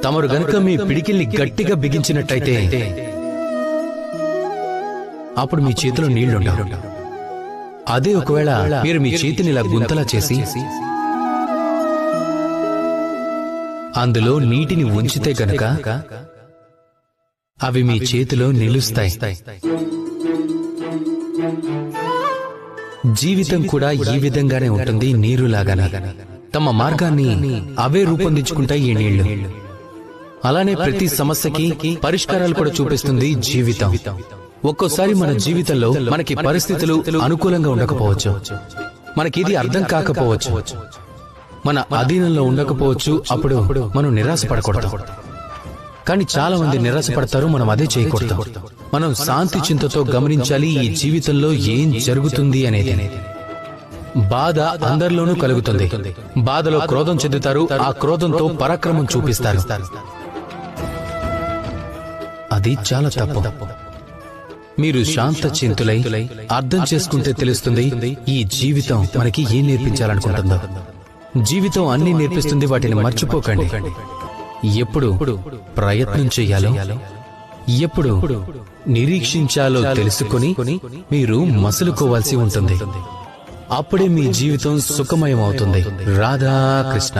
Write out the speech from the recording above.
తమరు గనుక మీ పిడికిల్ని గట్టిగా బిగించినట్టయితే అప్పుడు మీ చేతిలో నీళ్లుండవు. అదే ఒకవేళ మీరు మీ చేతిని ఇలా గుంతలా చేసి అందులో నీటిని ఉంచితే గనక అవి మీ చేతిలో నిలుస్తాయి. జీవితం కూడా ఈ విధంగానే ఉంటుంది, నీరులాగానే. తమ మార్గాన్ని అవే రూపొందించుకుంటాయి ఈ నీళ్లు. అలానే ప్రతి సమస్యకి పరిష్కారాలు కూడా చూపిస్తుంది జీవితం. ఒక్కోసారి మన జీవితంలో మనకి పరిస్థితులు అనుకూలంగా ఉండకపోవచ్చు, మనకిది అర్థం కాకపోవచ్చు, మన అధీనంలో ఉండకపోవచ్చు. అప్పుడు మనం నిరాశపడకూడదు. కానీ చాలా మంది నిరాశపడతారు, మనం అదే చేయకూడదు. మనం శాంతి చింతతో గమనించాలి ఈ జీవితంలో ఏం జరుగుతుంది అనేది. బాధ అందరిలోనూ కలుగుతుంది. బాధలో క్రోధం చెందుతారు, ఆ క్రోధంతో పరాక్రమం చూపిస్తారు. అది చాలా తప్పు. మీరు శాంత చింతులై అర్థం చేసుకుంటే తెలుస్తుంది ఈ జీవితం మనకి ఏం నేర్పించాలనుకుంటుందో. జీవితం అన్ని నేర్పిస్తుంది, వాటిని మర్చిపోకండి. ఎప్పుడు ప్రయత్నం చెయ్యాలో, ఎప్పుడు నిరీక్షించాలో తెలుసుకుని మీరు మసులుకోవాల్సి ఉంటుంది. అప్పుడే మీ జీవితం సుఖమయం అవుతుంది. రాధాకృష్ణ.